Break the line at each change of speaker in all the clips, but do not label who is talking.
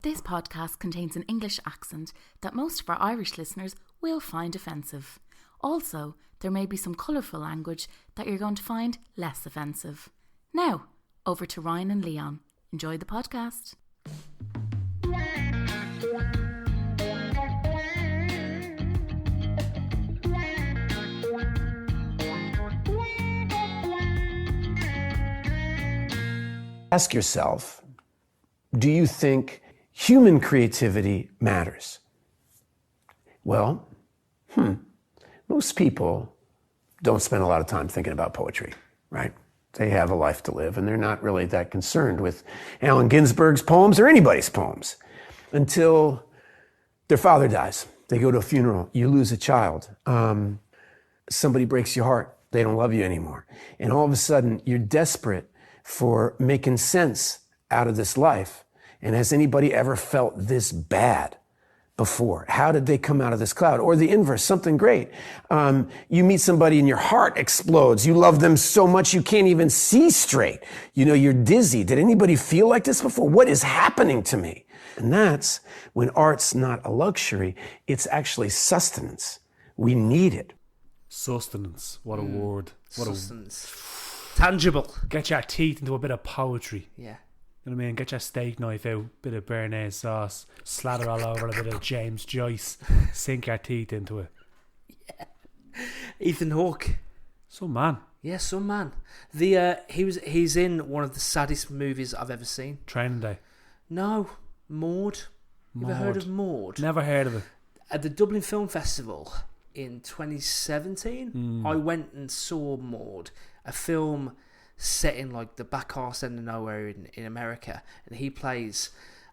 This podcast contains an English accent that most of our Irish listeners will find offensive. Also, there may be some colourful language that you're going to find less offensive. Now, over to Ryan and Leon. Enjoy the podcast.
Ask yourself, do you think human creativity matters? Well, most people don't spend a lot of time thinking about poetry, right? They have a life to live and they're not really that concerned with Allen Ginsberg's poems or anybody's poems until their father dies. They go to a funeral, you lose a child. Somebody breaks your heart, they don't love you anymore. And all of a sudden you're desperate for making sense out of this life. And has anybody ever felt this bad before? How did they come out of this cloud? Or the inverse, something great. You meet somebody and your heart explodes. You love them so much you can't even see straight. You know, you're dizzy. Did anybody feel like this before? What is happening to me? And that's when art's not a luxury, it's actually sustenance. We need it.
Sustenance. What a word. What
Sustenance. Tangible.
Get your teeth into a bit of poetry.
Yeah.
You know what I mean? Get your steak knife out, bit of béarnaise sauce, slather all over a bit of James Joyce, sink your teeth into it.
Yeah. Ethan Hawke.
Some man.
Yeah, some man. He's in one of the saddest movies I've ever seen.
Training Day.
No, Maud. You ever heard of Maud?
Never heard of it.
At the Dublin Film Festival in 2017, I went and saw Maud, a film set in like the back arse end of nowhere in America, and he plays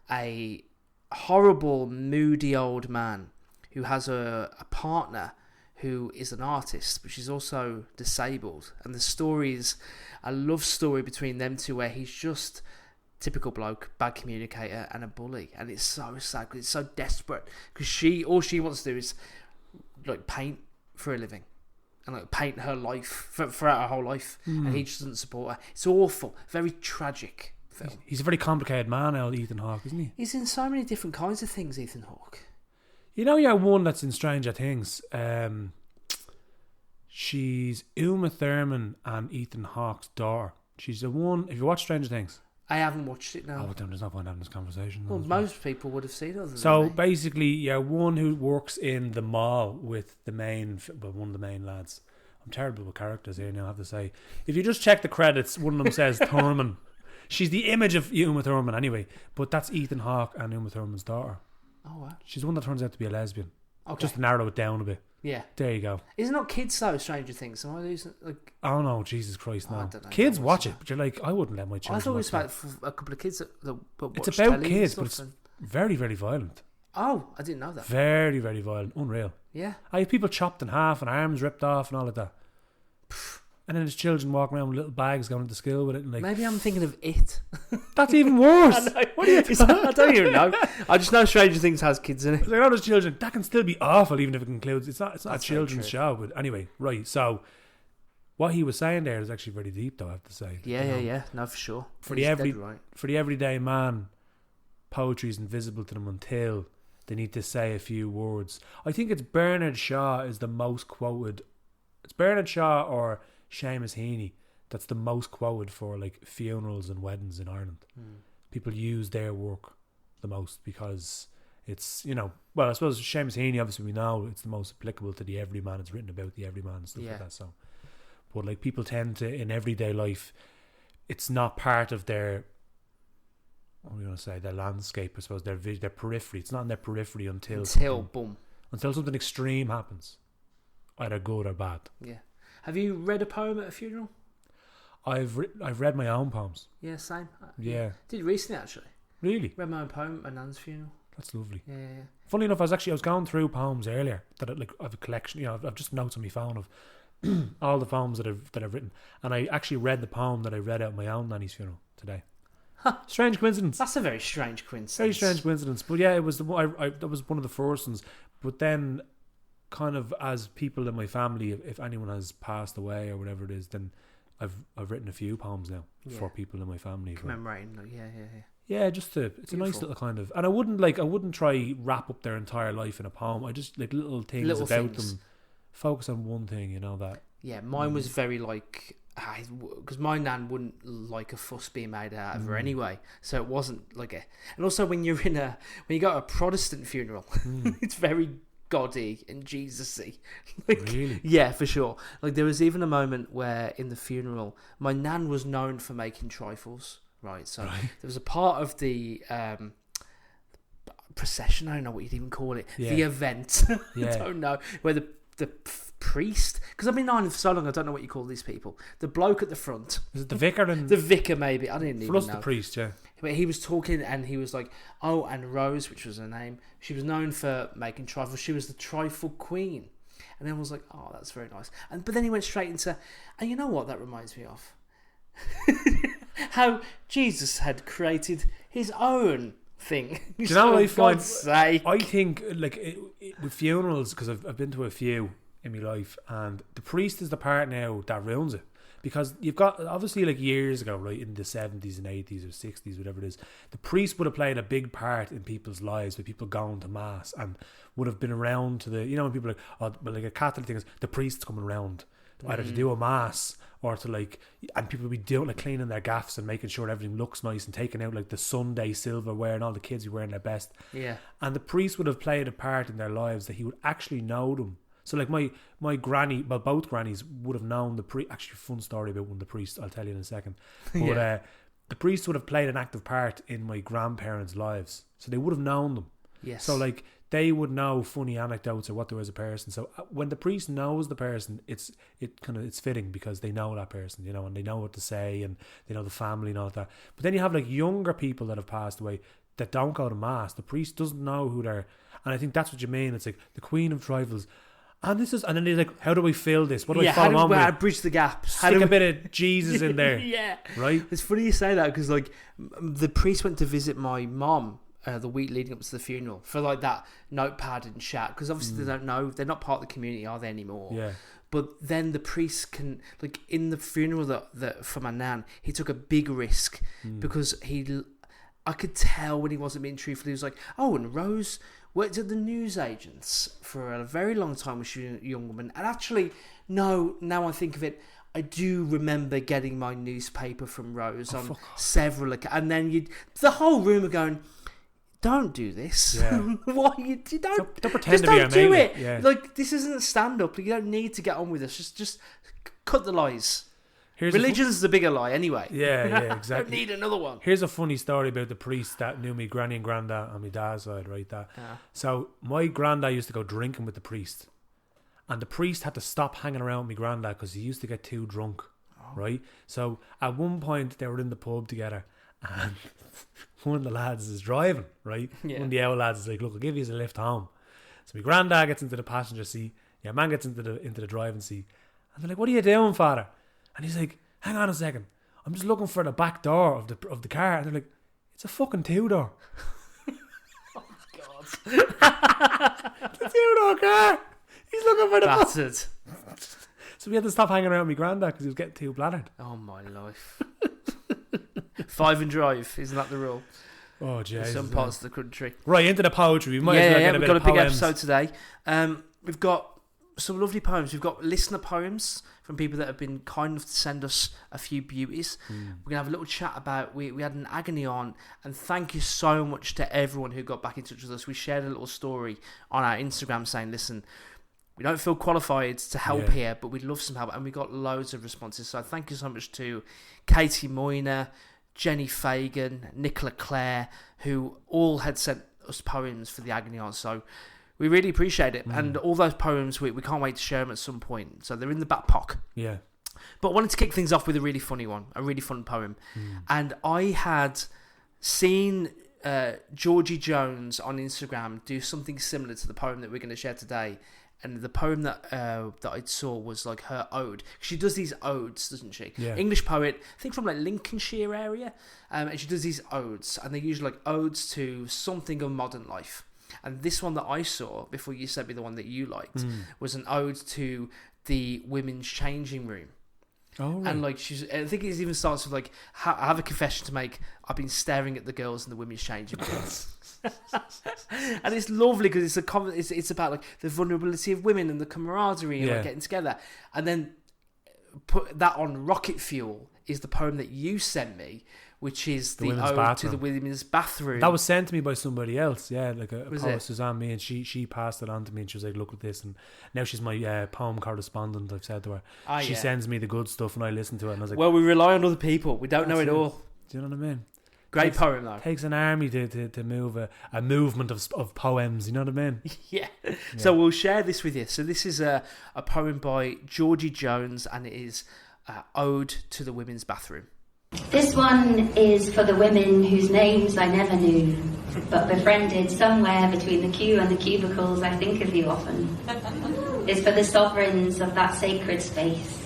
a horrible, moody old man who has a partner who is an artist, but she's also disabled. And the story is a love story between them two where he's just typical bloke, bad communicator and a bully. And it's so sad because it's so desperate because all she wants to do is like paint for a living. And like paint her life throughout her whole life, and he just doesn't support her. It's awful, very tragic film.
He's a very complicated man, Ethan Hawke, isn't he?
He's in so many different kinds of things, Ethan Hawke.
You know, you're one that's in Stranger Things. She's Uma Thurman and Ethan Hawke's daughter. She's the one. If you watch Stranger Things,
I haven't watched it now.
Oh, but then there's no point having this conversation.
Well, most people would have seen it.
So basically, you're one who works in the mall with one of the main lads. I'm terrible with characters here now, I have to say. If you just check the credits, one of them says Thurman. She's the image of Uma Thurman anyway, but that's Ethan Hawke and Uma Thurman's daughter.
Oh, wow.
She's the one that turns out to be a lesbian.
Okay.
Just to narrow it down a bit.
Yeah.
There you go.
Is it not kids though, Stranger Things? Am I losing like?
Oh no, Jesus Christ, no.
I don't know.
Kids watch it, but you're like, I wouldn't let my children.
I thought it was
watch
about a couple of kids that watch
it's about
telly
kids,
and
but it's
stuff
very, very violent.
Oh, I didn't know that.
Very, very violent. Unreal.
Yeah.
I have people chopped in half and arms ripped off and all of that. And then there's children walking around with little bags going to school with it. And like,
maybe I'm thinking of It.
That's even worse.
What are you I don't even know. I just know Stranger Things has kids in it.
Like all those children, that can still be awful even if it concludes. It's not a
That's
children's show. But anyway, right. So what he was saying there is actually very deep, though, I have to say.
Yeah. No, for sure.
For the everyday man, poetry is invisible to them until they need to say a few words. I think it's Bernard Shaw is the most quoted. It's Bernard Shaw or Seamus Heaney that's the most quoted for like funerals and weddings in Ireland. People use their work the most because it's, you know, well, I suppose Seamus Heaney, obviously we know it's the most applicable to the everyman. It's written about the everyman and stuff like that. So, but like people tend to, in everyday life, it's not part of their, what are we going to say, their landscape, I suppose, their periphery. It's not in their periphery until something extreme happens, either good or bad.
Yeah. Have you read a poem at a funeral?
I've read my own poems.
Yeah, same.
Yeah.
Did recently, actually.
Really?
Read my own poem at my nan's funeral.
That's lovely.
Yeah.
Funny enough, I was going through poems earlier that I have a collection. You know, I've just notes on my phone of all the poems that I've written, and I actually read the poem that I read at my own nanny's funeral today.
Huh.
Strange coincidence.
That's a very strange coincidence.
Very strange coincidence. But yeah, it was that was one of the first ones. But then, kind of as people in my family, if anyone has passed away or whatever it is, then I've written a few poems now for people in my family.
Commemorating, yeah.
Yeah, it's a nice little kind of, and I wouldn't try wrap up their entire life in a poem. I just like little things about them. Focus on one thing, that.
Yeah, mine was very like, because my nan wouldn't like a fuss being made out of her anyway, so it wasn't like a. And also when you go to a Protestant funeral, it's very Goddy and Jesus-y. Like,
really?
Yeah, for sure. Like there was even a moment where in the funeral, my nan was known for making trifles. Right, so there was a part of the procession, I don't know what you'd even call it, the event, I don't know, where the priest, because I've been known for so long, I don't know what you call these people. The bloke at the front.
Is it the vicar?
The vicar, maybe. I didn't even know.
Plus the priest, yeah.
But he was talking and he was like, oh, and Rose, which was her name, she was known for making trifles. She was the trifle queen. And then I was like, oh, that's very nice. But then he went straight into, and you know what that reminds me of? How Jesus had created his own thing.
Do you know what I find?
Sake.
I think like with funerals, because I've been to a few in my life, and the priest is the part now that ruins it, because you've got obviously like years ago, right, in the 70s and 80s or 60s, whatever it is, the priest would have played a big part in people's lives, with people going to mass, and would have been around to the, when people are like, oh, but like a Catholic thing is the priest's coming around either to do a mass or to like, and people would be doing like cleaning their gaffs and making sure everything looks nice and taking out like the Sunday silverware, and all the kids were wearing their best.
Yeah.
And the priest would have played a part in their lives that he would actually know them. So like my granny, well, both grannies would have known the priest. Actually, fun story about one of the priests, I'll tell you in a second. But the priest would have played an active part in my grandparents' lives, so they would have known them.
Yes.
So like they would know funny anecdotes or what they were as a person. So when the priest knows the person, it's fitting, because they know that person, and they know what to say, and they know the family and all that. But then you have like younger people that have passed away that don't go to mass. The priest doesn't know who they're, and I think that's what you mean. It's like the Queen of Trifles. And then he's like, how do we fill this? What do I follow on with?
How do I bridge the gap?
Stick a bit of Jesus in there.
Yeah.
Right?
It's funny you say that, because like the priest went to visit my mom the week leading up to the funeral for like that notepad and chat, because obviously they don't know, they're not part of the community, are they, anymore?
Yeah.
But then the priest can, like in the funeral that for my nan, he took a big risk because I could tell when he wasn't being truthful. He was like, oh, and Rose worked at the newsagents for a very long time when she was a young woman. And actually, no, now I think of it, I do remember getting my newspaper from Rose on several occasions. And then the whole room are going, don't do this. Yeah. Why you don't
pretend
just
to be
don't do it.
Yeah.
Like, this isn't stand up. You don't need to get on with this. Just cut the lies. Religion's the bigger lie anyway.
Yeah, exactly.
Don't need another one.
Here's a funny story about the priest that knew me granny and granddad on my dad's side, right? So my granddad used to go drinking with the priest, and the priest had to stop hanging around with my granddad because he used to get too drunk, right? So at one point they were in the pub together, and one of the lads is driving, right? Yeah. One of the old lads is like, look, I'll give you a lift home. So my granddad gets into the passenger seat, man gets into the driving seat, and they're like, what are you doing, father? And he's like, hang on a second, I'm just looking for the back door of the car. And they're like, it's a fucking two-door.
Oh, God.
The two-door car. He's looking for the
bastard.
So we had to stop hanging around with my granddad because he was getting too bladdered.
Oh, my life. 5 and drive, isn't that the rule?
Oh, Jesus.
In some parts of the country.
Right, into the poetry. We might as well get a bit of
we've got a big
poems.
episode today. We've got some lovely poems. We've got listener poems from people that have been kind enough to send us a few beauties. We're going to have a little chat about, we had an agony on, and thank you so much to everyone who got back in touch with us. We shared a little story on our Instagram saying, listen, we don't feel qualified to help here, but we'd love some help, and we got loads of responses. So thank you so much to Katie Moyner, Jenny Fagan, Nicola Clare, who all had sent us poems for the agony on. So we really appreciate it. And all those poems, we can't wait to share them at some point. So they're in the back pocket.
Yeah.
But I wanted to kick things off with a really funny one, a really fun poem. And I had seen Georgie Jones on Instagram do something similar to the poem that we're going to share today. And the poem that I saw was like her ode. She does these odes, doesn't she?
Yeah.
English poet, I think from like Lincolnshire area. And she does these odes. And they're usually like odes to something of modern life. And this one that I saw, before you sent me the one that you liked, was an ode to the women's changing room.
Oh, right.
And like I think it even starts with like, I have a confession to make. I've been staring at the girls in the women's changing rooms. And it's lovely because it's about like the vulnerability of women and the camaraderie and like getting together. And then put that on Rocket Fuel is the poem that you sent me, which is the ode to the women's bathroom.
That was sent to me by somebody else, like a poet, Suzanne Me, and she passed it on to me, and she was like, look at this, and now she's my poem correspondent. I've said to her, she sends me the good stuff and I listen to it, and I was like,
well, we rely on other people, we don't know it all.
Do you know what I mean?
Great poem though.
Takes an army to move a movement of poems, you know what I mean?
Yeah. So we'll share this with you. So this is a poem by Georgie Jones, and it is Ode to the Women's Bathroom.
This one is for the women whose names I never knew, but befriended somewhere between the queue and the cubicles. I think of you often. It's for the sovereigns of that sacred space,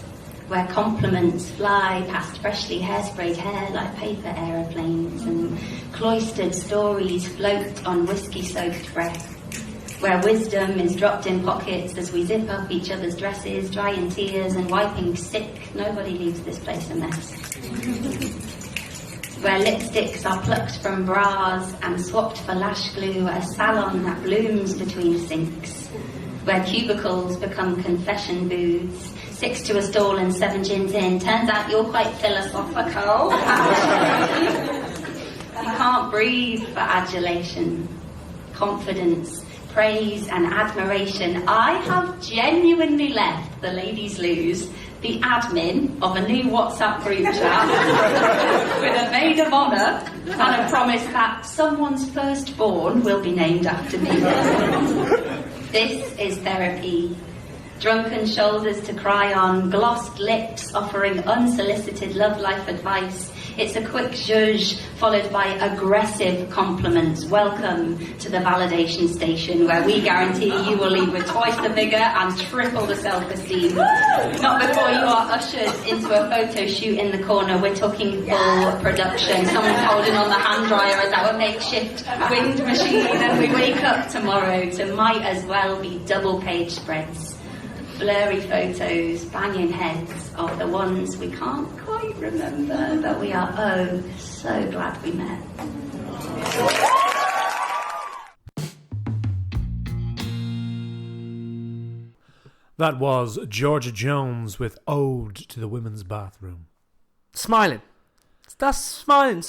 where compliments fly past freshly hairsprayed hair like paper aeroplanes, and cloistered stories float on whiskey-soaked breath, where wisdom is dropped in pockets as we zip up each other's dresses, dry in tears and wiping sick. Nobody leaves this place a mess. Where lipsticks are plucked from bras and swapped for lash glue, a salon that blooms between sinks, where cubicles become confession booths, 6 to a stall and 7 gins in. Turns out you're quite philosophical. You can't breathe for adulation, confidence, praise and admiration. I have genuinely left the ladies' loos, the admin of a new WhatsApp group chat, with a maid of honour and a promise that someone's firstborn will be named after me. This is therapy. Drunken shoulders to cry on, glossed lips offering unsolicited love life advice. It's a quick zhuzh followed by aggressive compliments. Welcome to the validation station, where we guarantee you will leave with twice the vigour and triple the self-esteem. Not before you are ushered into a photo shoot in the corner. We're talking full production. Someone's holding on the hand dryer as our makeshift wind machine, and we wake up tomorrow to might as well be double page spreads. Blurry photos, banging heads of the ones we can't quite remember, but we are so glad we met.
That was Georgie Jones with Ode to the Women's Bathroom.
Smiling. That's smiling.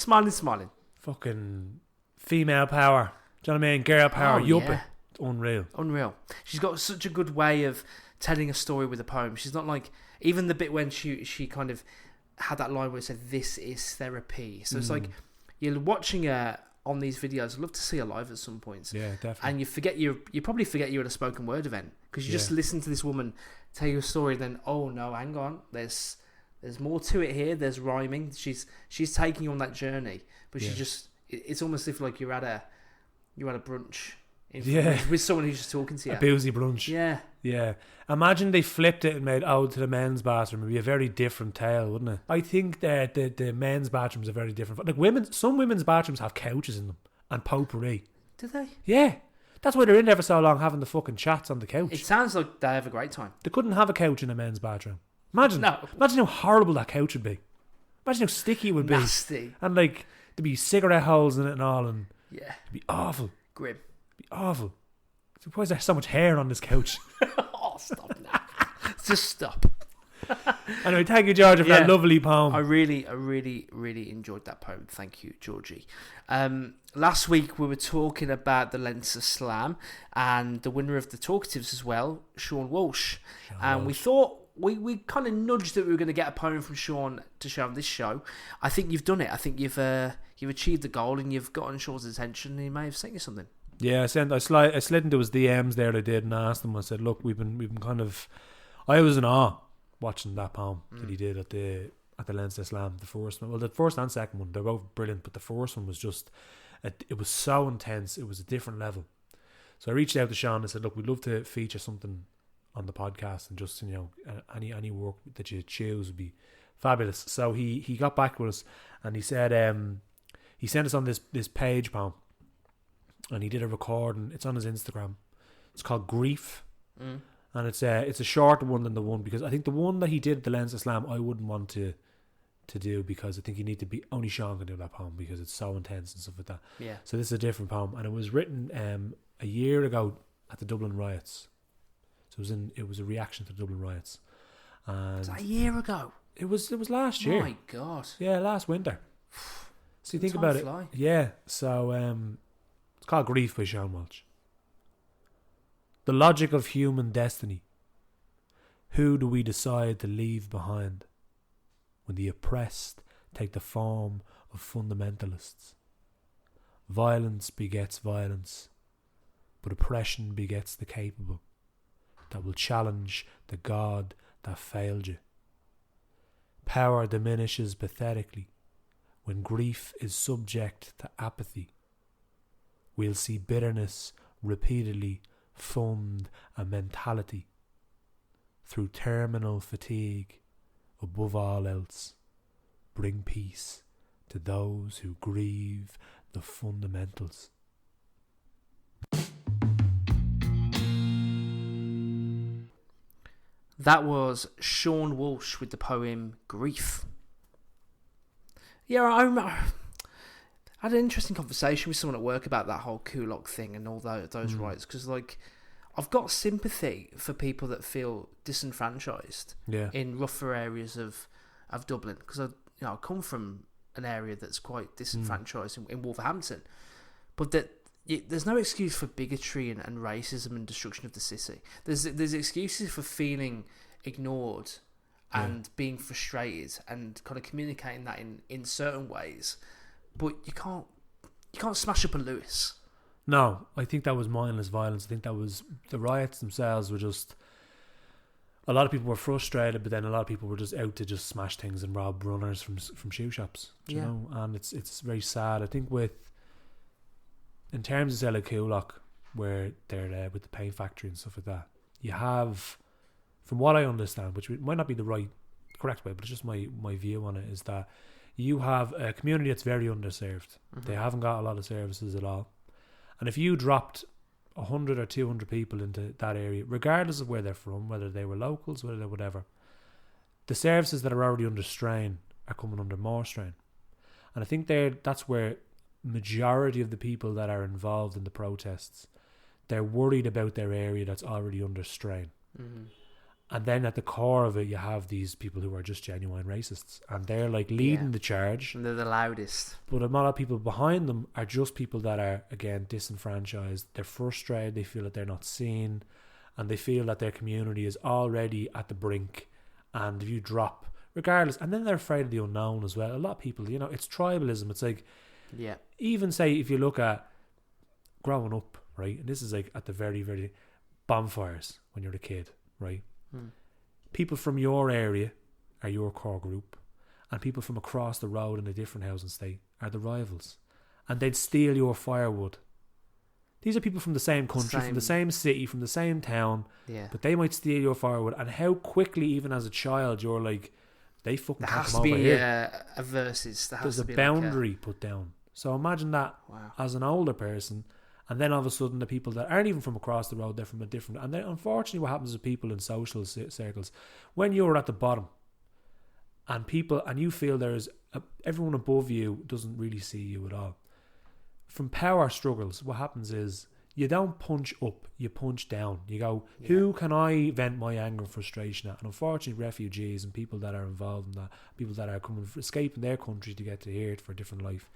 Fucking female power. Do you know what I mean? Girl power. Yuppie. Unreal. She's got such a good way of telling a story with a poem. She's not like, even the bit when she kind of had that line where it said, this is therapy. So it's like, you're watching her on these videos. I'd love to see her live at some points. Yeah, definitely.
And you probably forget you're at a spoken word event, because you just listen to this woman tell you a story, and then, oh no, hang on, there's more to it here. There's rhyming. She's taking you on that journey, but she just, it's almost as if like you're at a brunch. With someone who's just talking to you.
A boozy brunch. Yeah. Imagine they flipped it and made Ode to the men's bathroom. It'd be a very different tale, wouldn't it? I think that the men's bathrooms are very different. Like some women's bathrooms have couches in them and potpourri.
Do they?
Yeah. That's why they're in there for so long, having the fucking chats on the couch.
It sounds like they have a great time.
They couldn't have a couch in a men's bathroom. Imagine how horrible that couch would be. Imagine how sticky it would be.
Nasty.
And like, there'd be cigarette holes in it and all, and
it'd
be awful.
Grim.
Awful. Why is there so much hair on this couch?
Oh, stop now. Just stop.
Anyway, thank you, Georgie, for that lovely poem.
I really enjoyed that poem. Thank you, Georgie. Last week we were talking about the Leinster Slam and the winner of the Talkatives as well, Sean Walsh. And we thought, we kind of nudged that we were going to get a poem from Sean to show on this show. I think you've done it. I think you've achieved the goal, and you've gotten Sean's attention, and he may have sent you something. Yeah,
I slid into his DMs there. I did, and asked him. I said, "Look, we've been kind of." I was in awe watching that poem that he did at the Leinster Slam. The first one, well, the first and second one, they're both brilliant, but the first one was just, it was so intense. It was a different level. So I reached out to Sean and said, "Look, we'd love to feature something on the podcast, and just, you know, any work that you choose would be fabulous." So he got back with us, and he said he sent us on this page poem. And he did a recording. It's on his Instagram. It's called Grief. And it's a shorter one than the one, because I think the one that he did, the Leinster Slam, I wouldn't want to do, because I think you need to be, only Sean can do that poem because it's so intense and stuff like that.
Yeah.
So this is a different poem, and it was written a year ago at the Dublin riots. So it was a reaction to the Dublin riots. And
Was that a year ago?
it was last year.
My God.
Yeah, last winter. So you think
Time
about it.
fly.
Yeah. So it's called Grief by Sean Walsh. The logic of human destiny. Who do we decide to leave behind when the oppressed take the form of fundamentalists? Violence begets violence, but oppression begets the capable that will challenge the God that failed you. Power diminishes pathetically when grief is subject to apathy. We'll see bitterness repeatedly fund a mentality through terminal fatigue. Above all else, bring peace to those who grieve the fundamentals.
That was Sean Walsh with the poem Grief. Yeah, I remember, I had an interesting conversation with someone at work about that whole Kulak thing and all those rights, because like, I've got sympathy for people that feel disenfranchised in rougher areas of Dublin, because I come from an area that's quite disenfranchised in Wolverhampton, but there's no excuse for bigotry and racism and destruction of the city. There's excuses for feeling ignored and being frustrated and kind of communicating that in certain ways, but you can't smash up a LUAS.
No, I think that was mindless violence. I think that was, the riots themselves were just, a lot of people were frustrated, but then a lot of people were just out to just smash things and rob runners from shoe shops. Do you know? And it's very sad. I think in terms of Zella Kulak, where they're with the paint factory and stuff like that, you have, from what I understand, which might not be the correct way, but it's just my view on it, is that you have a community that's very underserved. They haven't got a lot of services at all. And if you dropped 100 or 200 people into that area, regardless of where they're from, whether they were locals, whether they're whatever, the services that are already under strain are coming under more strain. And I think that's where majority of the people that are involved in the protests, they're worried about their area that's already under strain. And then at the core of it, you have these people who are just genuine racists, and they're like leading the charge.
And they're the loudest.
But a lot of people behind them are just people that are, again, disenfranchised. They're frustrated. They feel that they're not seen, and they feel that their community is already at the brink. And if you drop, regardless, and then they're afraid of the unknown as well. A lot of people, it's tribalism. It's like, even say if you look at growing up, right, and this is like at the very, very bonfires when you're a kid, right? People from your area are your core group, and people from across the road in a different housing state are the rivals, and they'd steal your firewood. These are people from the same country, from the same city, from the same town, but they might steal your firewood. And how quickly, even as a child, you're like, they fucking can't come over here. There has to be
a versus.
There's a boundary put down. So imagine that as an older person. And then all of a sudden, the people that aren't even from across the road, they're from a different... And then, unfortunately, what happens to people in social circles, when you're at the bottom, and you feel everyone above you doesn't really see you at all. From power struggles, what happens is, you don't punch up, you punch down. You go, who can I vent my anger and frustration at? And unfortunately, refugees and people that are involved in that, people that are escaping their country to get to here for a different life,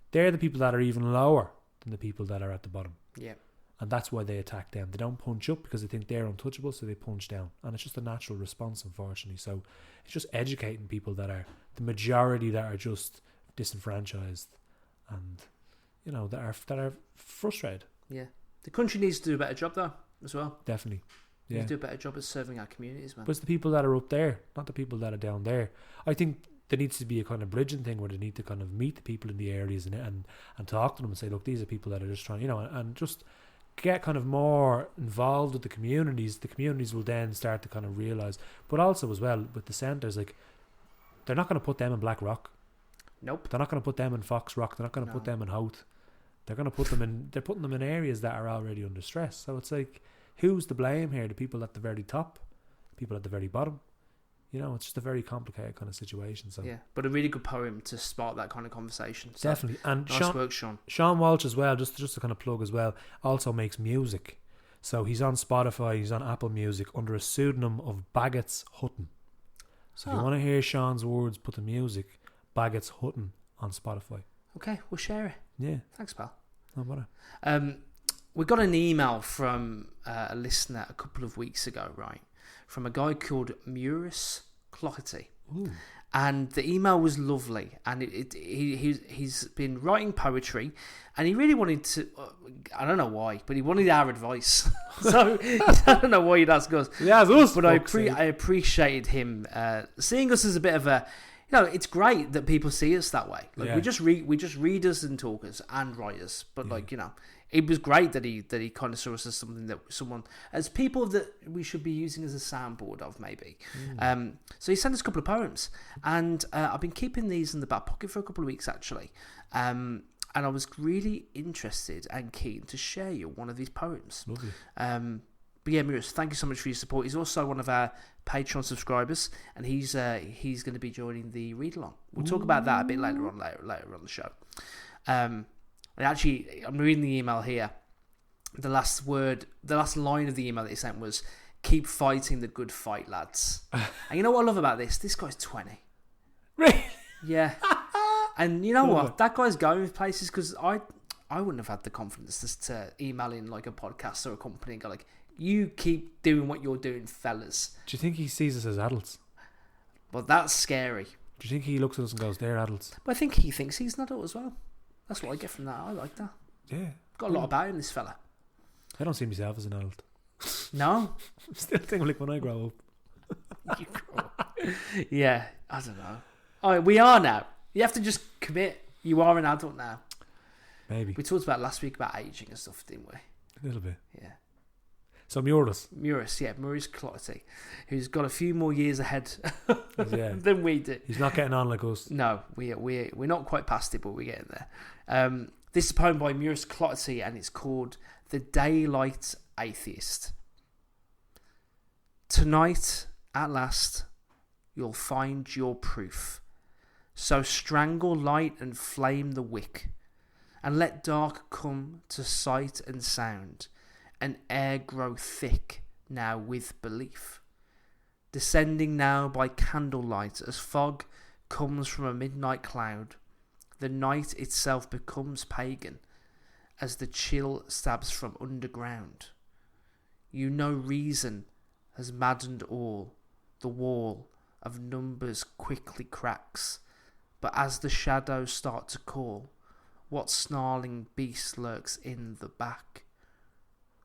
they're the people that are even lower than the people that are at the bottom. And that's why they attack them. They don't punch up because they think they're untouchable, so they punch down. And it's just a natural response, unfortunately. So it's just educating people that are the majority that are just disenfranchised and that are frustrated.
The country needs to do a better job though as well.
Definitely.
We need to do a better job of serving our communities, man.
But it's the people that are up there, not the people that are down there. I think there needs to be a kind of bridging thing where they need to kind of meet the people in the areas and talk to them and say, look, these are people that are just trying, and just get kind of more involved with the communities. The communities will then start to kind of realise. But also as well with the centres, like, they're not going to put them in Blackrock.
Nope.
They're not going to put them in Foxrock. They're not going to put them in Howth. They're going to put them in. They're putting them in areas that are already under stress. So it's like, who's to blame here? The people at the very top, people at the very bottom. You know, it's just a very complicated kind of situation. So
Yeah, but a really good poem to spark that kind of conversation. So
definitely. And
nice work, Sean.
Sean Walsh as well, just to kind of plug as well, also makes music. So he's on Spotify, he's on Apple Music under a pseudonym of Baggots Hutton. So if you want to hear Sean's words put to music, Baggots Hutton on Spotify.
Okay, we'll share it.
Yeah.
Thanks, pal.
No bother.
We got an email from a listener a couple of weeks ago, right? From a guy called Muiris, Cloherty.
Ooh.
And the email was lovely, and he's been writing poetry, and he really wanted to. I don't know why, but he wanted our advice. So I don't know why he'd ask us.
Yeah, us.
But I appreciated him seeing us as a bit of a. You know, it's great that people see us that way. Like we just readers and talkers and writers. But like, you know, it was great that he kind of saw us as something that as people that we should be using as a soundboard of, maybe. So he sent us a couple of poems, and I've been keeping these in the back pocket for a couple of weeks actually. And I was really interested and keen to share you one of these poems.
Lovely.
But yeah, Muiris, thank you so much for your support. He's also one of our Patreon subscribers, and he's going to be joining the read along. We'll talk about that a bit later on the show. And actually, I'm reading the email here. The last line of the email that he sent was, "Keep fighting the good fight, lads." And you know what I love about this? This guy's 20.
Really?
Yeah. And you know what? That guy's going with places, because I wouldn't have had the confidence to email in like a podcast or a company and go like, "You keep doing what you're doing, fellas."
Do you think he sees us as adults?
Well, that's scary.
Do you think he looks at us and goes, "They're adults"?
But I think he thinks he's an adult as well. That's what I get from that. I like that.
Yeah.
Got a lot about him, this fella.
I don't see myself as an adult.
No?
I'm still thinking like when I grow up.
You grow up. Yeah, I don't know. Oh, we are now. You have to just commit. You are an adult now.
Maybe.
We talked about last week about aging and stuff, didn't we?
A little bit.
Yeah.
So Muiris,
Muiris Cloherty, who's got a few more years ahead
yeah.
than we do.
He's not getting on like us.
No, we're not quite past it, but we're getting there. This is a poem by Muiris Cloherty, and it's called "The Daylight Atheist." Tonight, at last, you'll find your proof. So strangle light and flame the wick, and let dark come to sight and sound, and air grow thick now with belief. Descending now by candlelight as fog comes from a midnight cloud, the night itself becomes pagan as the chill stabs from underground. You know reason has maddened all, the wall of numbers quickly cracks, but as the shadows start to call, what snarling beast lurks in the back?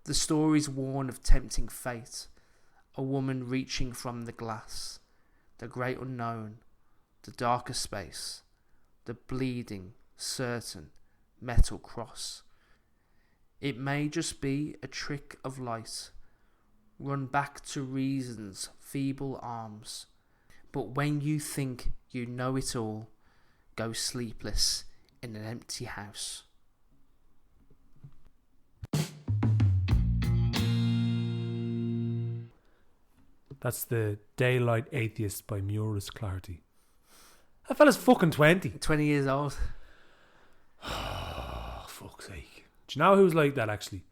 The stories warn of tempting fate, a woman reaching from the glass, the great unknown, the darker space, the bleeding, certain metal cross. It may just be a trick of light, run back to reason's feeble arms, but when you think you know it all, go sleepless in an empty house.
That's The Daylight Atheist by Muiris Cloherty. That fella's fucking 20.
20 years old.
Oh, fuck's sake. Do you know who's like that, actually? Do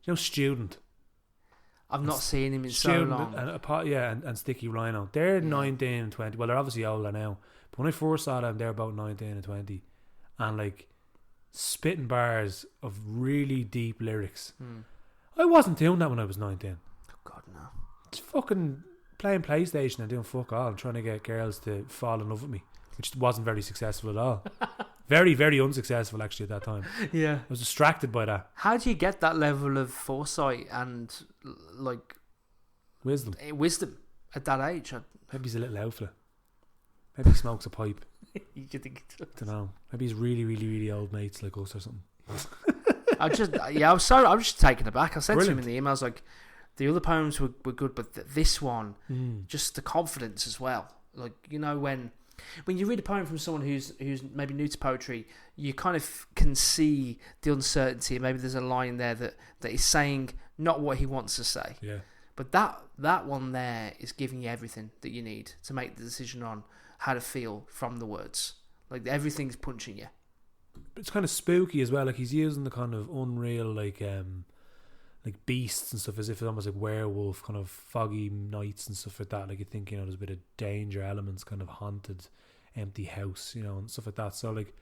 you know Student?
I've not seen him in so long.
And Sticky Rhino. They're 19 and 20. Well, they're obviously older now. But when I first saw them, they're about 19 and 20. And like spitting bars of really deep lyrics. I wasn't doing that when I was 19.
Oh, God, no.
Just fucking playing PlayStation and doing fuck all and trying to get girls to fall in love with me, which wasn't very successful at all. Very, very unsuccessful actually at that time.
Yeah.
I was distracted by that.
How do you get that level of foresight and like
Wisdom
at that age?
Maybe he's a little outfit. Maybe he smokes a pipe.
You think
I don't know. Maybe he's really, really, really old mates like us or something.
I'm sorry. I was just taken aback. I said
Brilliant.
to him in the emails like, the other poems were good, but this one, just the confidence as well. Like, you know, when When you read a poem from someone who's maybe new to poetry, you kind of can see the uncertainty. Maybe there's a line there that is saying not what he wants to say.
Yeah.
But that one there is giving you everything that you need to make the decision on how to feel from the words. Like everything's punching you.
It's kind of spooky as well. Like he's using the kind of unreal like beasts and stuff as if it's almost like werewolf kind of foggy nights and stuff like that. Like you think, there's a bit of danger elements, kind of haunted, empty house, and stuff like that. So like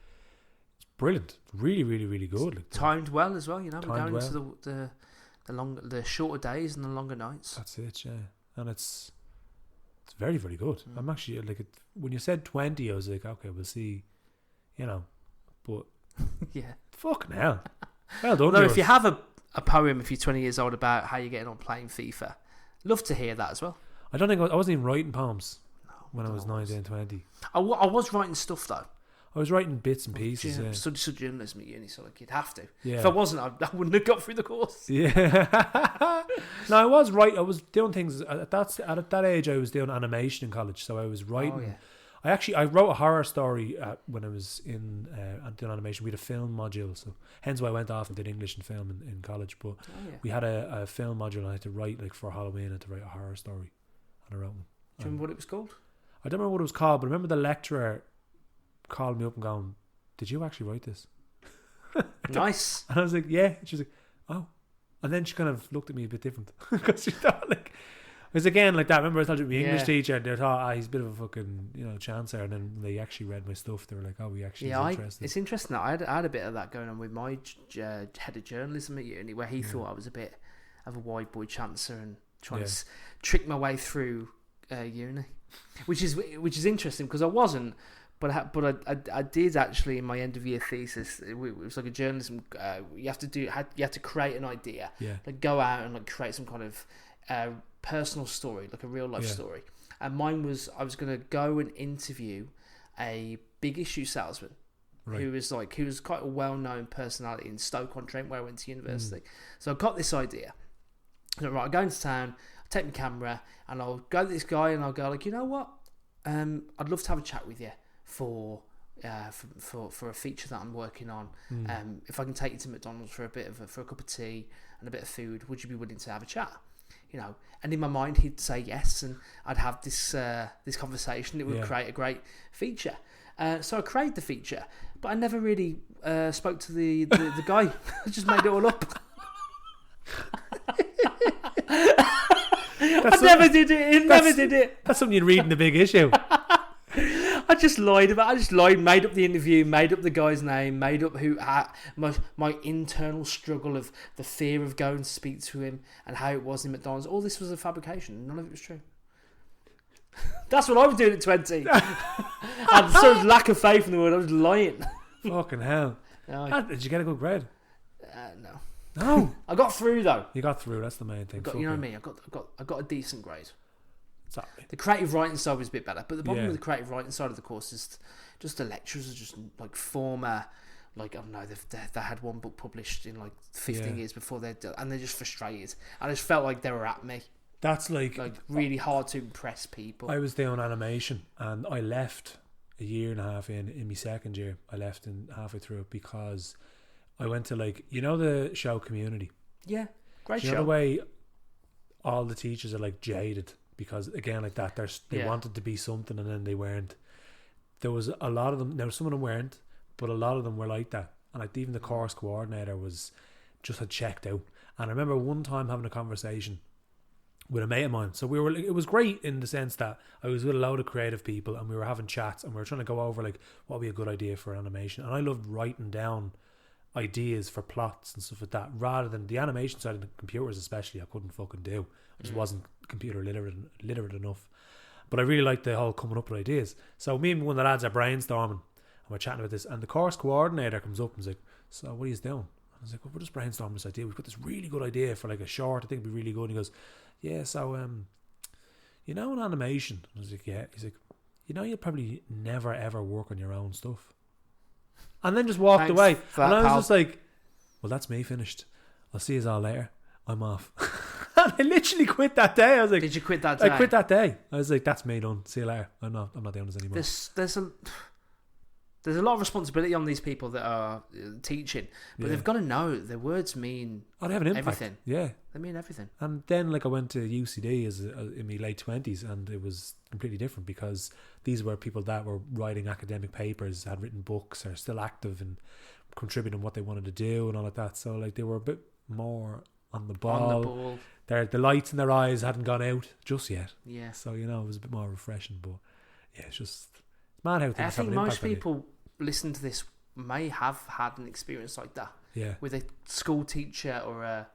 it's brilliant, really, really, really good. Like
timed well as well. We're going
well.
into the shorter days and the longer nights.
That's it, yeah. And it's very, very good. I'm actually like when you said 20, I was like, okay, we'll see, but
yeah,
fucking hell, well done.
No, if you have a poem, if you're 20 years old, about how you're getting on playing FIFA, love to hear that as well.
I don't think I wasn't even writing poems when I was 19, 20.
I was writing stuff though.
I was writing bits and pieces. Yeah.
Studied journalism at uni, so like you'd have to.
Yeah.
If I wasn't, I wouldn't have got through the course.
Yeah. No, I was right. I was doing things at that age. I was doing animation in college, so I was writing.
Oh, yeah.
I wrote a horror story when I was in doing animation. We had a film module, so hence why I went off and did English and film in college. But we had a film module, and I had to write like for Halloween. I had to write a horror story, and I wrote one.
Do you remember what it was called?
I don't remember what it was called, but I remember the lecturer called me up and going, "Did you actually write this?"
Nice.
And I was like, "Yeah." And she was like, "Oh," and then she kind of looked at me a bit different because she thought like. Because again, like that, remember I told you my English teacher, and they thought, he's a bit of a fucking, chancer, and then they actually read my stuff. They were like, we actually is interested.
It's interesting that I had a bit of that going on with my head of journalism at uni, where he thought I was a bit of a white boy chancer and trying to trick my way through uni, which is interesting because I wasn't, but I did actually in my end of year thesis. It was like a journalism. You have to create an idea, like go out and like create some kind of personal story, like a real life story. And mine was, I was going to go and interview a big issue salesman who was quite a well-known personality in Stoke-on-Trent, where I went to university. So I got this idea. So, right, I'll go into town, I'll take my camera, and I'll go to this guy and I'll go like, you know what? I'd love to have a chat with you for a feature that I'm working on. If I can take you to McDonald's for a cup of tea and a bit of food, would you be willing to have a chat? And in my mind he'd say yes, and I'd have this conversation. It would create a great feature. So I created the feature, but I never really spoke to the guy. I just made it all up. I never did it. That's
something you'd read in the big issue.
I just lied, made up the interview, made up the guy's name, made up my internal struggle of the fear of going to speak to him and how it was in McDonald's. All this was a fabrication. None of it was true. That's what I was doing at 20. I had such lack of faith in the world. I was lying.
Fucking hell.
No.
Did you get a good grade?
No.
No.
I got through though.
You got through. That's the main thing.
You know what I mean? I got a decent grade.
Sorry.
The creative writing side was a bit better, but the problem with the creative writing side of the course is just the lecturers are just like former, like I don't know, they had one book published in like 15 years before and they're just frustrated. I just felt like they were at me.
That's like
really hard to impress people.
I was doing animation and I left a year and a half in my second year. I left halfway through it because I went to the show Community.
Yeah, great show.
You know the way all the teachers are like jaded. Because again, like that, they wanted to be something and then they weren't. There was a lot of them. Now, some of them weren't, but a lot of them were like that. And like even the course coordinator had checked out. And I remember one time having a conversation with a mate of mine. So it was great in the sense that I was with a load of creative people and we were having chats and we were trying to go over like what would be a good idea for animation. And I loved writing down ideas for plots and stuff like that, rather than the animation side of the computers, especially. I couldn't fucking do. I just wasn't computer literate enough. But I really liked the whole coming up with ideas. So me and one of the lads are brainstorming and we're chatting about this, and the course coordinator comes up and is like, "So what are you doing?" I was like, "Well, we're just brainstorming this idea. We've got this really good idea for like a short. I think it'd be really good." And he goes, "Yeah, so in animation." I was like, "Yeah." He's like, "You'll probably never ever work on your own stuff." And then just walked away. And I was just like, "Well, that's me finished. I'll see you all later. I'm off." I literally quit that day. I was like,
Did you quit that day?
I quit that day. I was like, that's me done. See you later. I'm not doing this anymore.
There's a lot of responsibility on these people that are teaching, but
Yeah.
they've got to know their words mean
They have an impact.
everything.
Yeah.
They mean everything.
And then, like, I went to UCD in my late 20s, and it was completely different because these were people that were writing academic papers, had written books, are still active and contributing what they wanted to do and all of that. So, like, they were a bit more on the ball.
On the ball.
The lights in their eyes hadn't gone out just yet.
Yeah.
So, it was a bit more refreshing. But, yeah, it's mad how things
I
have
think
an
most
impact on you.
people listening to this may have had an experience like that.
Yeah.
With a school teacher or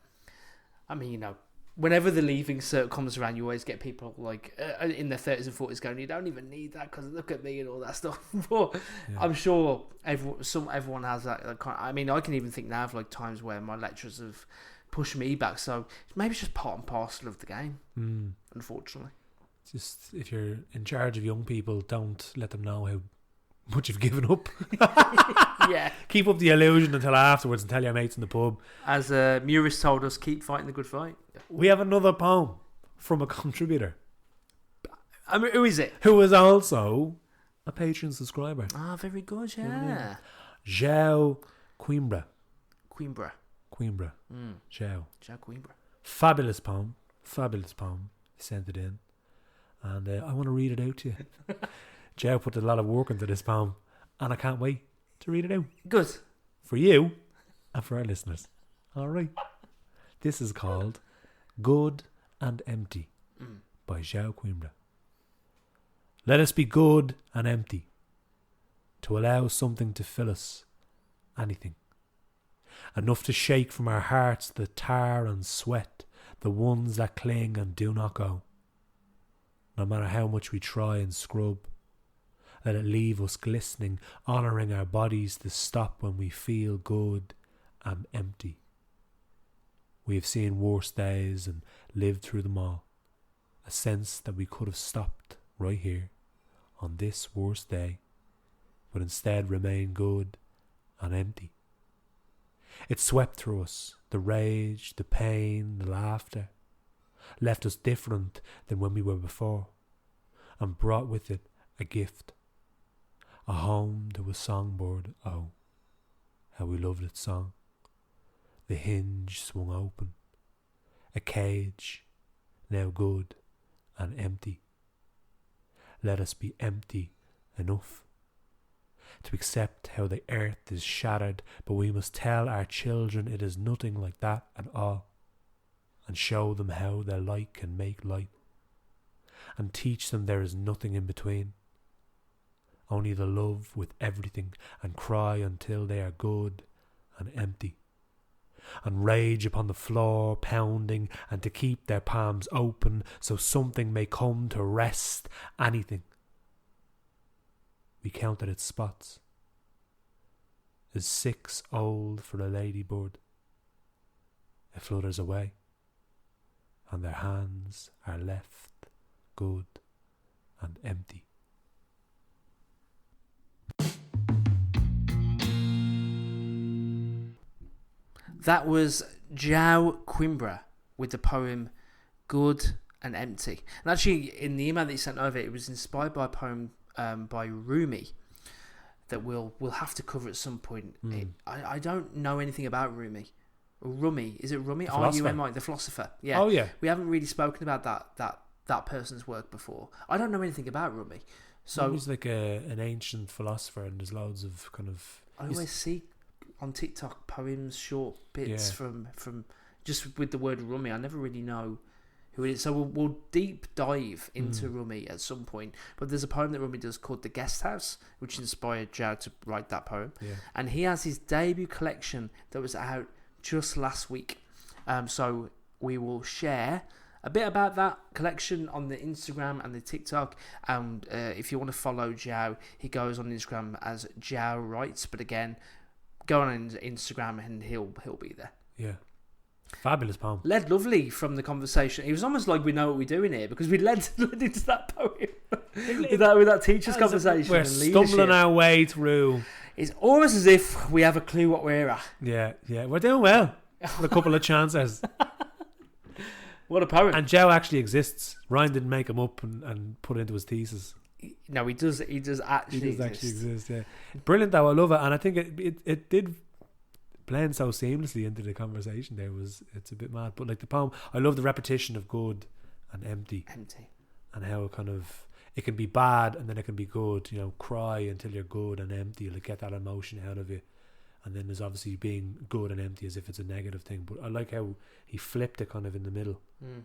whenever the leaving cert comes around, you always get people like in their 30s and 40s going, you don't even need that because look at me and all that stuff. But
Yeah.
I'm sure everyone has that. I can even think now of like times where my lecturers have pushed me back. So maybe it's just part and parcel of the game, unfortunately.
Just if you're in charge of young people, don't let them know how much you've given up.
Yeah.
Keep up the illusion until afterwards and tell your mates in the pub.
As Muiris told us, keep fighting the good fight.
We have another poem from a contributor
Who is it?
who is also a Patreon subscriber.
Ah, very good, yeah.
Joao Coimbra.
Coimbra.
Joao.
Joao Coimbra.
Fabulous poem. He sent it in. And I want to read it out to you. Joao put a lot of work into this poem, and I can't wait to read it out.
Good.
For you and for our listeners. All right. This is called Good and Empty by Joao Coimbra. Let us be good and empty, to allow something to fill us, anything. Enough to shake from our hearts the tar and sweat, the ones that cling and do not go. No matter how much we try and scrub, let it leave us glistening, honouring our bodies to stop when we feel good and empty. We have seen worse days and lived through them all. A sense that we could have stopped right here on this worst day, but instead remain good and empty. It swept through us, the rage, the pain, the laughter, left us different than when we were before, and brought with it a gift. A home to a songbird, oh, how we loved its song. The hinge swung open, a cage, now good and empty. Let us be empty enough to accept how the earth is shattered, but we must tell our children it is nothing like that at all, and show them how their light can make light, and teach them there is nothing in between. Only the love with everything, and cry until they are good and empty, and rage upon the floor, pounding, and to keep their palms open so something may come to rest, anything. We counted its spots. Is 6 old for a ladybird? It flutters away, and their hands are left good and empty.
That was Joao Coimbra with the poem Good and Empty. And actually, in the email that he sent over, it was inspired by a poem by Rumi that we'll have to cover at some point. I don't know anything about Rumi. Rumi, is it Rumi? R-U-M-I, the philosopher. Yeah.
Oh, yeah.
We haven't really spoken about that person's work before. I don't know anything about Rumi. So
he's like an ancient philosopher, and there's loads of kind of...
I always see on TikTok poems, short bits from just with the word Rumi. I never really know who it is. So we'll deep dive into Rumi at some point. But there's a poem that Rumi does called The Guest House, which inspired Joao to write that poem. Yeah. And he has his debut collection that was out just last week. So we will share a bit about that collection on the Instagram and the TikTok. And if you want to follow Joao, he goes on Instagram as Joao Writes. But again, go on Instagram and he'll be there.
Yeah. Fabulous poem.
Led lovely from the conversation. It was almost like we know what we're doing here because we led into that poem with that teacher's conversation.
We're stumbling our way through.
It's almost as if we have a clue what we're at.
Yeah. We're doing well. With a couple of chances.
What a poem.
And Joao actually exists. Ryan didn't make him up and put it into his thesis.
No, he does actually
exist, yeah. Brilliant though, I love it. And I think it did blend so seamlessly into the conversation there. It's a bit mad. But like the poem, I love the repetition of good and empty. And how it can be bad and then it can be good. You know, cry until you're good and empty. Like get that emotion out of you. And then there's obviously being good and empty as if it's a negative thing. But I like how he flipped it kind of in the middle.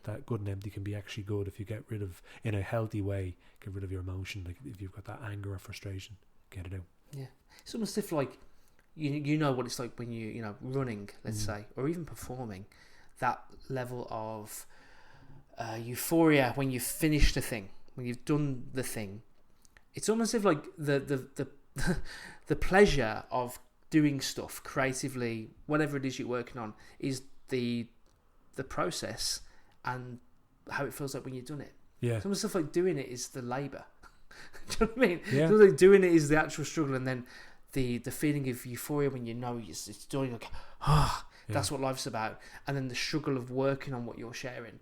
That good and empty can be actually good if you get rid of, in a healthy way, get rid of your emotion. Like if you've got that anger or frustration, get it out. Yeah.
It's almost if like, you know what it's like when you know, running, let's say, or even performing, that level of euphoria when you've finished a thing, when you've done the thing. It's almost if like the pleasure of doing stuff creatively, whatever it is you're working on, is the process and how it feels like when you've done it.
Yeah.
It's almost like doing it is the labour. Do you know what I mean?
Yeah.
So like doing it is the actual struggle, and then the feeling of euphoria when you know it's doing, like, that's what life's about, and then the struggle of working on what you're sharing.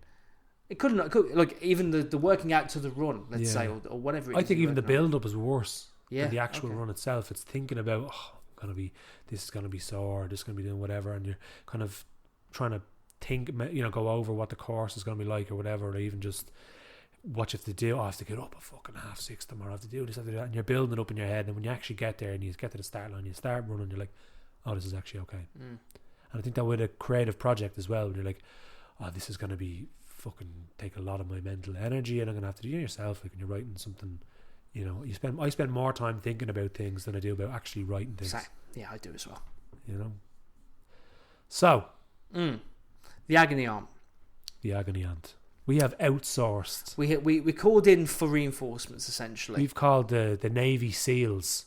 It could like even the working out to the run, let's say, or whatever. I
think even the build up is worse than the actual run itself. It's thinking about this is gonna be sore, this is gonna be doing whatever, and you're kind of trying to think, you know, go over what the course is gonna be like or whatever, or even just what you have to do. I have to get up at fucking 6:30 tomorrow. I have to do this, I have to do that, and you're building it up in your head. And when you actually get there and you get to the start line, you start running, you're like, oh, this is actually okay. And I think that with a creative project as well, you're like, oh, this is gonna be fucking take a lot of my mental energy, and I'm gonna have to do it yourself. Like when you're writing something, you know, I spend more time thinking about things than I do about actually writing things.
Yeah, I do as well.
You know. So,
the agony aunt.
The agony aunt. We have outsourced.
We called in for reinforcements, essentially.
We've called the Navy SEALs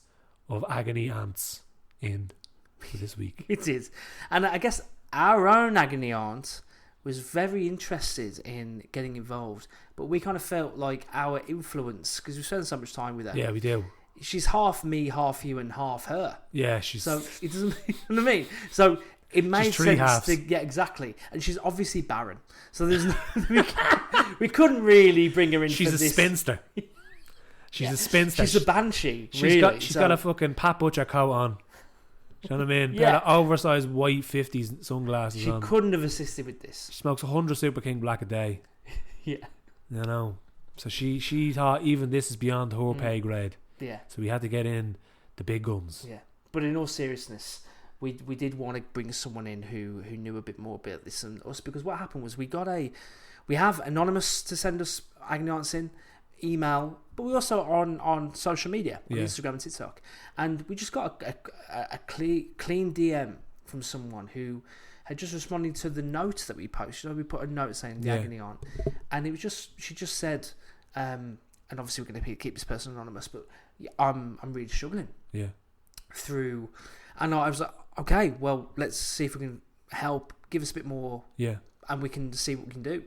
of agony ants in for this week.
It is, and I guess our own agony aunt was very interested in getting involved, but we kind of felt like our influence, because we spent so much time with her.
Yeah, we do.
She's half me, half you, and half her.
Yeah, she's.
So it doesn't. You know what I mean? So it made sense
halves.
Exactly. And she's obviously barren. So there's no, we couldn't really bring her in.
She's
for
a
this.
spinster. She's a spinster.
She's a banshee.
She's got a fucking Pat Butcher coat on. Do you know what I mean?
Yeah.
Oversized white 50s sunglasses
she
on.
She couldn't have assisted with this.
She smokes 100 Super King Black a day.
Yeah.
You know. So she thought even this is beyond her pay grade.
Yeah.
So we had to get in the big guns.
Yeah. But in all seriousness, we did want to bring someone in who knew a bit more about this than us, because what happened was we have Anonymous to send us agony aunts in, email, but we also on social media, on Instagram and TikTok, and we just got a clean DM from someone who had just responded to the note that we posted. You know, we put a note saying the agony aunt, and it was she just said, and obviously we're going to keep this person anonymous, but I'm really struggling through, and I was like, okay, well, let's see if we can help, give us a bit more, and we can see what we can do.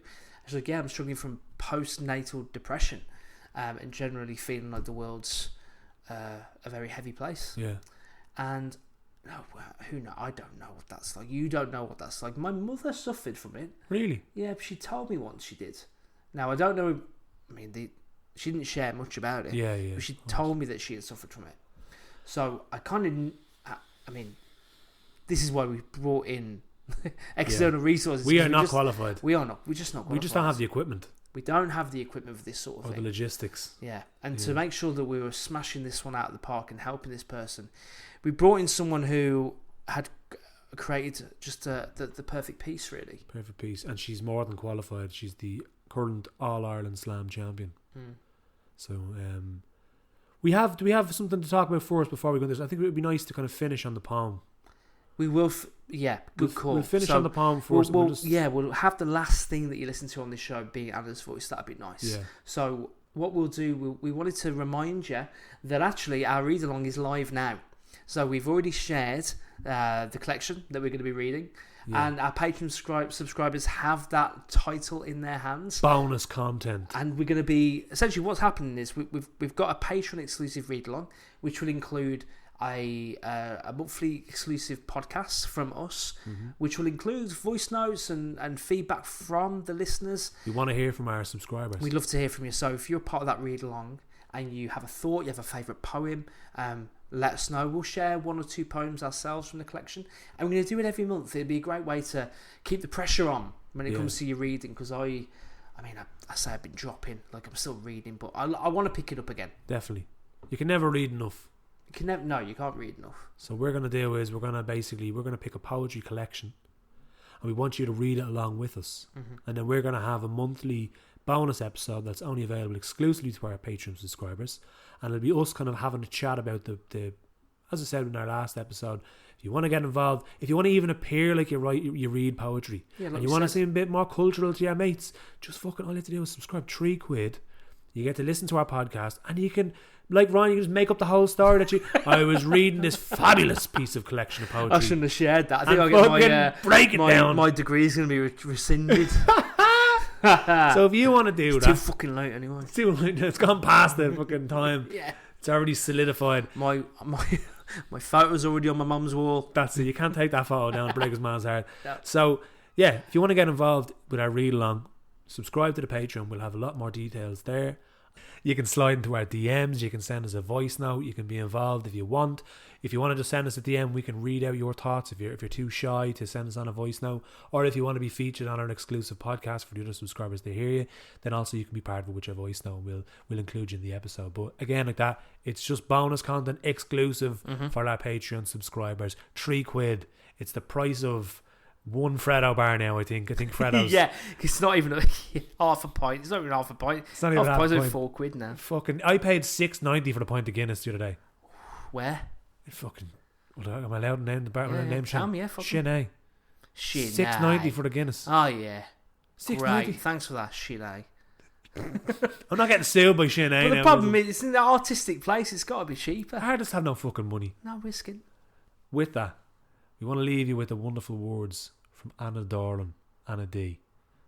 She's like, I'm struggling from postnatal depression, and generally feeling like the world's a very heavy place. Yeah. And I don't know what that's like. You don't know what that's like. My mother suffered from it.
Really?
Yeah, but she told me once she did. Now, I don't know, she didn't share much about it.
Yeah.
But she told me that she had suffered from it. So I kind of, this is why we brought in external resources.
We are not qualified.
We are not. We're just not qualified.
We just don't have the equipment.
We don't have the equipment for this sort of thing.
Or the logistics.
Yeah. And to make sure that we were smashing this one out of the park and helping this person, we brought in someone who had created just the perfect piece, really.
Perfect piece. And she's more than qualified. She's the current All-Ireland Slam champion. So, do we have something to talk about first before we go into this? I think it would be nice to kind of finish on the poem.
We will, good call.
We'll finish on the poem first.
We'll have the last thing that you listen to on this show being Anna's voice. That'd be nice. Yeah. So what we'll do, we wanted to remind you that actually our read-along is live now. So we've already shared the collection that we're going to be reading. Yeah. And our Patreon subscribers have that title in their hands.
Bonus content.
And we're going to be... Essentially what's happening is we've got a Patreon exclusive read-along, which will include a monthly exclusive podcast from us, which will include voice notes and feedback from the listeners.
We want to hear from our subscribers.
We'd love to hear from you. So if you're part of that read along and you have a thought, you have a favourite poem, let us know. We'll share 1 or 2 poems ourselves from the collection, and we're going to do it every month. It'd be a great way to keep the pressure on when it comes to your reading, because I say I've been dropping, like I'm still reading, but I want to pick it up again.
Definitely. You can never read enough.
No, you can't read enough.
So what we're going to do is we're going to pick a poetry collection, and we want you to read it along with us. And then we're going to have a monthly bonus episode that's only available exclusively to our Patreon subscribers, and it'll be us kind of having a chat about the as I said in our last episode. If you want to get involved, if you want to even appear like you read poetry, and you want to seem a bit more cultural to your mates, just fucking all you have to do is subscribe. £3. You get to listen to our podcast, and you can, like Ryan, you can just make up the whole story that I was reading this fabulous piece of collection of poetry.
I shouldn't have shared that. I think I'll get
break it down.
My degree's going to be rescinded.
So if you want to do
it's
that,
too fucking late anyway.
It's too late. It's gone past the fucking time.
Yeah,
it's already solidified.
My photo's already on my mum's wall.
That's it. You can't take that photo down and break his man's heart.
No.
So yeah, if you want to get involved with our read along, subscribe to the Patreon. We'll have a lot more details there. You can slide into our DMs. You can send us a voice note. You can be involved if you want. If you want to just send us a DM, we can read out your thoughts. If you're too shy to send us on a voice note, or if you want to be featured on our exclusive podcast for the other subscribers to hear you, then also you can be part of it with your voice note. We'll include you in the episode. But again, like that, it's just bonus content exclusive for our Patreon subscribers. £3. It's the price of one Freddo bar now, I think. Freddo's...
yeah, it's not even half a pint. It's not even half a pint.
It's not even half a pint.
It's like £4 now.
Fucking, I paid $6.90 for the pint of Guinness the other day.
Where?
Fucking, am I allowed to name the bar? Name
tell me,
Shinay.
$6.90
for the Guinness.
Oh yeah,
$6.90.
Great. Thanks for that, Shinay.
I'm not getting sued by Shinay.
But the problem is, it's in the artistic place. It's got to be cheaper.
Artists have no fucking money.
No risking.
With that, we want to leave you with the wonderful words from Anna Doran, Anna D,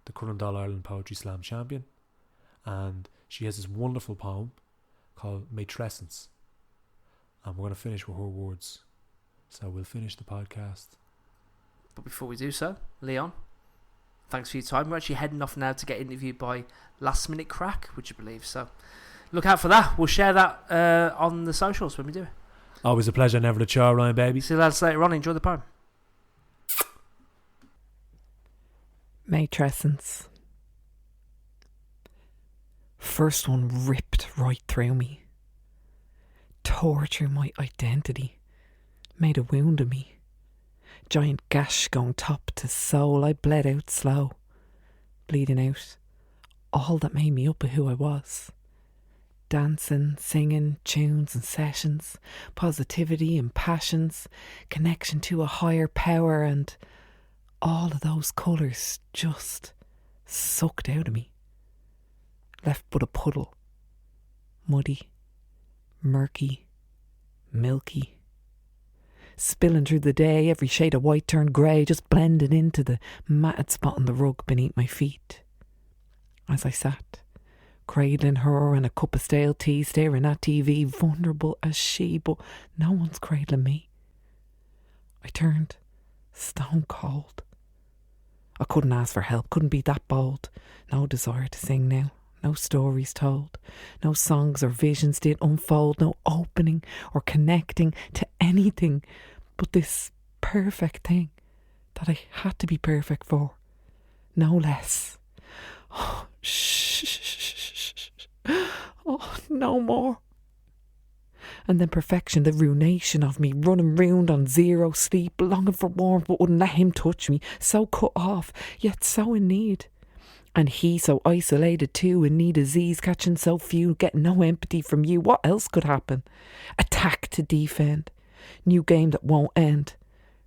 the current All-Ireland Poetry Slam champion. And she has this wonderful poem called Matrescence. And we're going to finish with her words. So we'll finish the podcast.
But before we do so, Leon, thanks for your time. We're actually heading off now to get interviewed by Last Minute Crack, would you believe? So look out for that. We'll share that on the socials when we do it.
Always a pleasure, never a chore, Ryan, baby.
See you lads later on. Enjoy the poem.
Matrescence. First one ripped right through me. Tore through my identity. Made a wound of me. Giant gash going top to soul. I bled out slow. Bleeding out all that made me up of who I was. Dancing, singing, tunes and sessions. Positivity and passions. Connection to a higher power, and all of those colours just sucked out of me. Left but a puddle. Muddy. Murky. Milky. Spilling through the day, every shade of white turned grey, just blended into the matted spot on the rug beneath my feet. As I sat, cradling her and a cup of stale tea, staring at TV, vulnerable as she, but no one's cradling me. I turned stone cold. I couldn't ask for help, couldn't be that bold. No desire to sing now, no stories told. No songs or visions did unfold, no opening or connecting to anything but this perfect thing that I had to be perfect for. No less. Oh, shh. Oh, no more. And then perfection, the ruination of me, running round on zero sleep, longing for warmth but wouldn't let him touch me, so cut off, yet so in need. And he so isolated too, in need of Z's, catching so few, getting no empathy from you. What else could happen? Attack to defend. New game that won't end.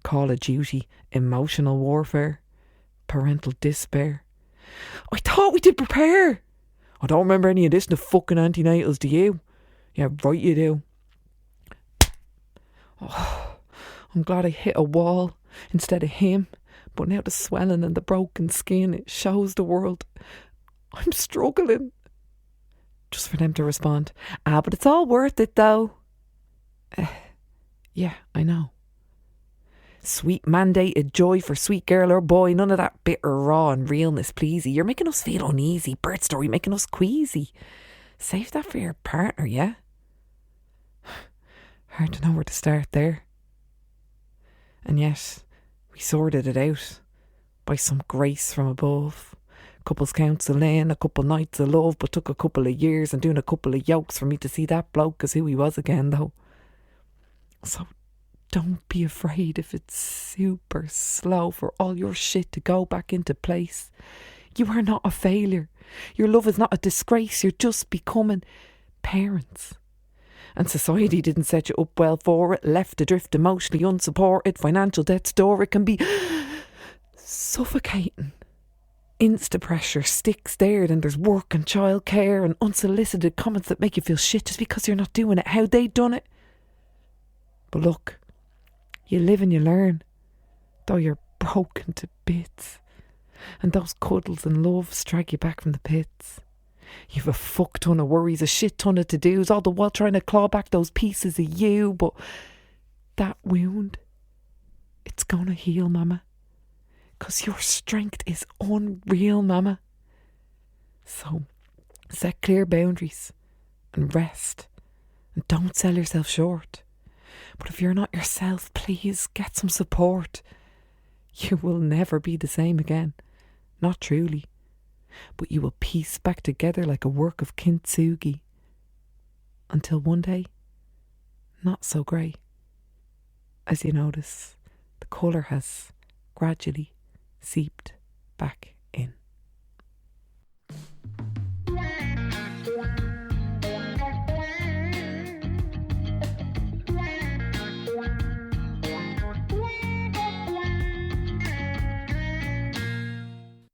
Call of Duty, emotional warfare, parental despair. I thought we did prepare. I don't remember any of this in the fucking antenatals, do you? Yeah, right you do. Oh, I'm glad I hit a wall instead of him. But now the swelling and the broken skin, it shows the world I'm struggling. Just for them to respond, but it's all worth it though. Yeah, I know. Sweet mandated joy for sweet girl or boy. None of that bitter raw and realness, pleasey. You're making us feel uneasy. Bird story making us queasy. Save that for your partner, yeah? Hard to know where to start there. And yet, we sorted it out by some grace from above. Couples counsel in, a couple nights of love, but took a couple of years and doing a couple of yokes for me to see that bloke as who he was again, though. So don't be afraid if it's super slow for all your shit to go back into place. You are not a failure. Your love is not a disgrace. You're just becoming parents. And society didn't set you up well for it. Left adrift, emotionally unsupported, financial death's door. It can be suffocating. Insta pressure, sticks there, and there's work and childcare and unsolicited comments that make you feel shit just because you're not doing it how they done it. But look, you live and you learn, though you're broken to bits. And those cuddles and loves drag you back from the pits. You've a fuck ton of worries, a shit ton of to-dos, all the while trying to claw back those pieces of you. But that wound, it's gonna heal, mama. 'Cause your strength is unreal, mama. So set clear boundaries and rest. And don't sell yourself short. But if you're not yourself, please get some support. You will never be the same again. Not truly. But you will piece back together like a work of kintsugi. Until one day, not so grey. As you notice, the colour has gradually seeped back in.